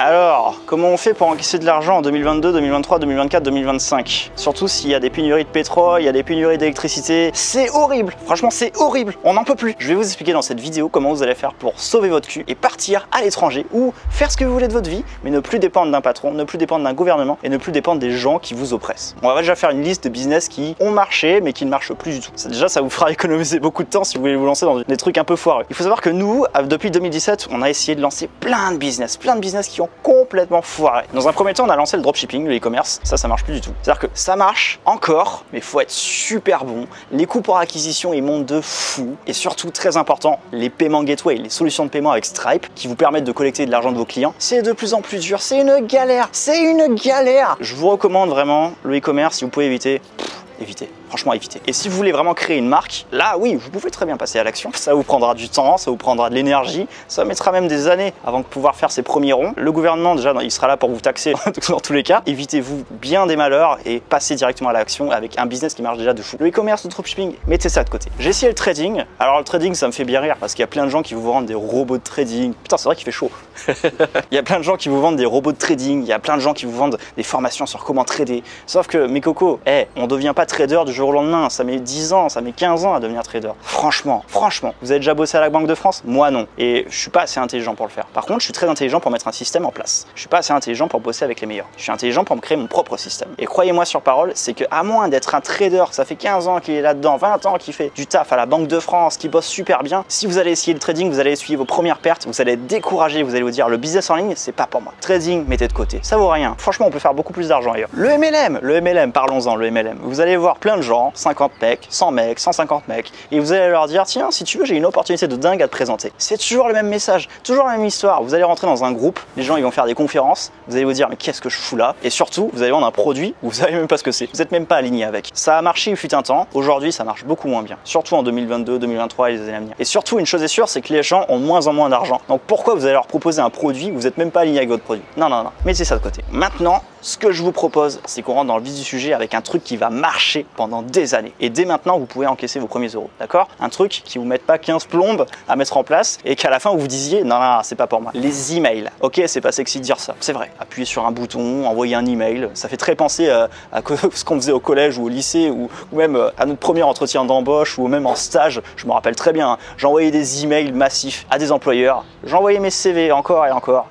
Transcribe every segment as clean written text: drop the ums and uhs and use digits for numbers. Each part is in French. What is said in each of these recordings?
Alors, comment on fait pour encaisser de l'argent en 2022, 2023, 2024, 2025? Surtout s'il y a des pénuries de pétrole, il y a des pénuries d'électricité. C'est horrible. Franchement, c'est horrible. On n'en peut plus. Je vais vous expliquer dans cette vidéo comment vous allez faire pour sauver votre cul et partir à l'étranger ou faire ce que vous voulez de votre vie, mais ne plus dépendre d'un patron, ne plus dépendre d'un gouvernement et ne plus dépendre des gens qui vous oppressent. On va déjà faire une liste de business qui ont marché, mais qui ne marchent plus du tout. Déjà, ça vous fera économiser beaucoup de temps si vous voulez vous lancer dans des trucs un peu foireux. Il faut savoir que nous, depuis 2017, on a essayé de lancer plein de business qui ont complètement foiré. Dans un premier temps, on a lancé le dropshipping, le e-commerce. Ça marche plus du tout. C'est-à-dire que ça marche encore, mais il faut être super bon. Les coûts pour acquisition, ils montent de fou. Et surtout, très important, les paiements gateway, les solutions de paiement avec Stripe qui vous permettent de collecter de l'argent de vos clients, c'est de plus en plus dur. C'est une galère. C'est une galère. Je vous recommande vraiment le e-commerce si vous pouvez éviter. Évitez, franchement évitez. Et si vous voulez vraiment créer une marque, là oui, vous pouvez très bien passer à l'action. Ça vous prendra du temps, ça vous prendra de l'énergie, ça mettra même des années avant de pouvoir faire ses premiers ronds. Le gouvernement déjà, il sera là pour vous taxer dans tous les cas. Évitez-vous bien des malheurs et passez directement à l'action avec un business qui marche déjà de fou. Le e-commerce, le dropshipping, mettez ça de côté. J'ai essayé le trading. Alors le trading, ça me fait bien rire parce qu'il y a plein de gens qui vous vendent des robots de trading. Putain, c'est vrai qu'il fait chaud. Il y a plein de gens qui vous vendent des robots de trading, il y a plein de gens qui vous vendent des formations sur comment trader. Sauf que mes cocos, on devient pas trader du jour au lendemain, ça met 10 ans, ça met 15 ans à devenir trader. Franchement, vous avez déjà bossé à la Banque de France? Moi non. Et je suis pas assez intelligent pour le faire. Par contre, je suis très intelligent pour mettre un système en place. Je suis pas assez intelligent pour bosser avec les meilleurs. Je suis intelligent pour me créer mon propre système. Et croyez-moi sur parole, c'est que à moins d'être un trader, ça fait 15 ans qu'il est là-dedans, 20 ans qu'il fait du taf à la Banque de France, qui bosse super bien, si vous allez essayer le trading, vous allez essuyer vos premières pertes, vous allez être découragé, vous allez vous dire le business en ligne, c'est pas pour moi. Trading, mettez de côté. Ça vaut rien. Franchement, on peut faire beaucoup plus d'argent ailleurs. Le MLM, parlons-en, le MLM. Vous allez voir plein de gens, 50 mecs, 100 mecs, 150 mecs, et vous allez leur dire, tiens, si tu veux, j'ai une opportunité de dingue à te présenter. C'est toujours le même message, toujours la même histoire. Vous allez rentrer dans un groupe, les gens ils vont faire des conférences, vous allez vous dire, mais qu'est-ce que je fous là? Et surtout, vous allez vendre un produit où vous savez même pas ce que c'est. Vous n'êtes même pas aligné avec. Ça a marché il fut un temps, aujourd'hui ça marche beaucoup moins bien. Surtout en 2022, 2023 et les années à venir. Et surtout, une chose est sûre, c'est que les gens ont de moins en moins d'argent. Donc pourquoi vous allez leur proposer un produit où vous n'êtes même pas aligné avec votre produit? Non, mettez ça de côté. Maintenant, ce que je vous propose, c'est qu'on rentre dans le vif du sujet avec un truc qui va marcher pendant des années. Et dès maintenant, vous pouvez encaisser vos premiers euros, d'accord? Un truc qui vous mette pas 15 plombes à mettre en place et qu'à la fin, vous vous disiez, non, c'est pas pour moi. Les emails. Ok, c'est pas sexy de dire ça, c'est vrai. Appuyer sur un bouton, envoyer un email, ça fait très penser à ce qu'on faisait au collège ou au lycée ou même à notre premier entretien d'embauche ou même en stage. Je me rappelle très bien, j'envoyais des emails massifs à des employeurs, j'envoyais mes CV encore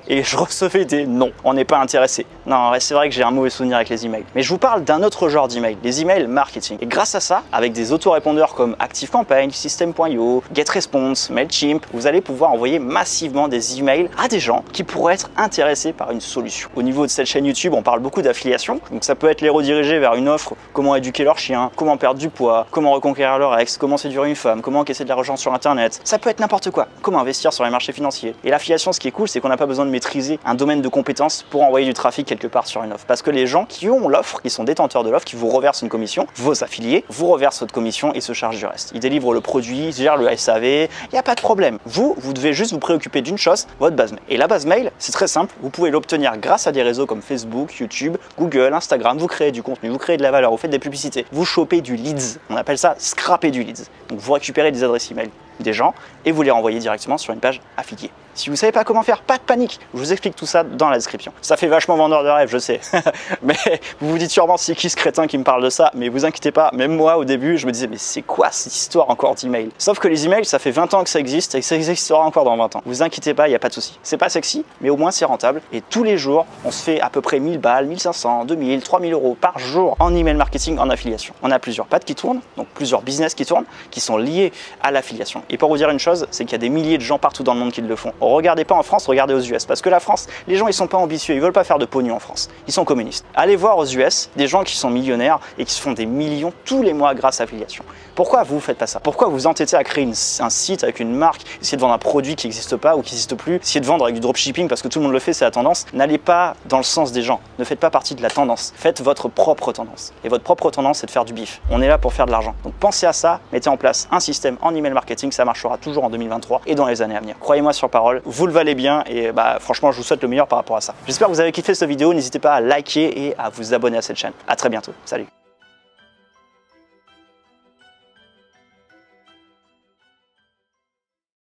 et je recevais des non, on n'est pas intéressé. Non, c'est vrai que j'ai un mauvais souvenir avec les emails. Mais je vous parle d'un autre genre d'email, les emails marketing. Et grâce à ça, avec des autorépondeurs comme ActiveCampaign, System.io, GetResponse, Mailchimp, vous allez pouvoir envoyer massivement des emails à des gens qui pourraient être intéressés par une solution. Au niveau de cette chaîne YouTube, on parle beaucoup d'affiliation. Donc ça peut être les rediriger vers une offre, comment éduquer leur chien, comment perdre du poids, comment reconquérir leur ex, comment séduire une femme, comment encaisser de l'argent sur Internet. Ça peut être n'importe quoi. Comment investir sur les marchés financiers. Et l'affiliation, ce qui est cool, c'est qu'on n'a pas besoin de maîtriser un domaine de compétences pour envoyer du trafic quelque part sur une offre. Parce que les gens qui ont l'offre, qui sont détenteurs de l'offre, qui vous reversent une commission, vos affiliés vous reversent votre commission et se chargent du reste. Ils délivrent le produit, ils gèrent le SAV, il n'y a pas de problème. Vous devez juste vous préoccuper d'une chose, votre base mail. Et la base mail, c'est très simple, vous pouvez l'obtenir grâce à des réseaux comme Facebook, YouTube, Google, Instagram, vous créez du contenu, vous créez de la valeur, vous faites des publicités, vous chopez du leads. On appelle ça scraper du leads. Donc vous récupérez des adresses email des gens et vous les renvoyez directement sur une page affiliée. Si vous ne savez pas comment faire, pas de panique, je vous explique tout ça dans la description. Ça fait vachement vendeur de rêve, je sais, mais vous vous dites sûrement c'est qui ce crétin qui me parle de ça, mais vous inquiétez pas, même moi au début je me disais mais c'est quoi cette histoire encore d'email? Sauf que les emails ça fait 20 ans que ça existe et que ça existera encore dans 20 ans. Vous inquiétez pas, il n'y a pas de souci. C'est pas sexy, mais au moins c'est rentable et tous les jours on se fait à peu près 1000 balles, 1500, 2000, 3000 euros par jour en email marketing, en affiliation. On a plusieurs pattes qui tournent, donc plusieurs business qui tournent, qui sont liés à l'affiliation. Et pour vous dire une chose, c'est qu'il y a des milliers de gens partout dans le monde qui le font. Regardez pas en France, regardez aux US. Parce que la France, les gens ils sont pas ambitieux, ils veulent pas faire de pognon en France. Ils sont communistes. Allez voir aux US des gens qui sont millionnaires et qui se font des millions tous les mois grâce à l'affiliation. Pourquoi vous faites pas ça? Pourquoi vous entêtez à créer un site avec une marque, essayer de vendre un produit qui n'existe pas ou qui n'existe plus, essayer de vendre avec du dropshipping parce que tout le monde le fait, c'est la tendance? N'allez pas dans le sens des gens. Ne faites pas partie de la tendance. Faites votre propre tendance. Et votre propre tendance, c'est de faire du bif. On est là pour faire de l'argent. Donc pensez à ça, mettez en place un système en email marketing, ça marchera toujours en 2023 et dans les années à venir. Croyez-moi sur parole, vous le valez bien et franchement, je vous souhaite le meilleur par rapport à ça. J'espère que vous avez kiffé cette vidéo. N'hésitez pas à liker et à vous abonner à cette chaîne. À très bientôt. Salut.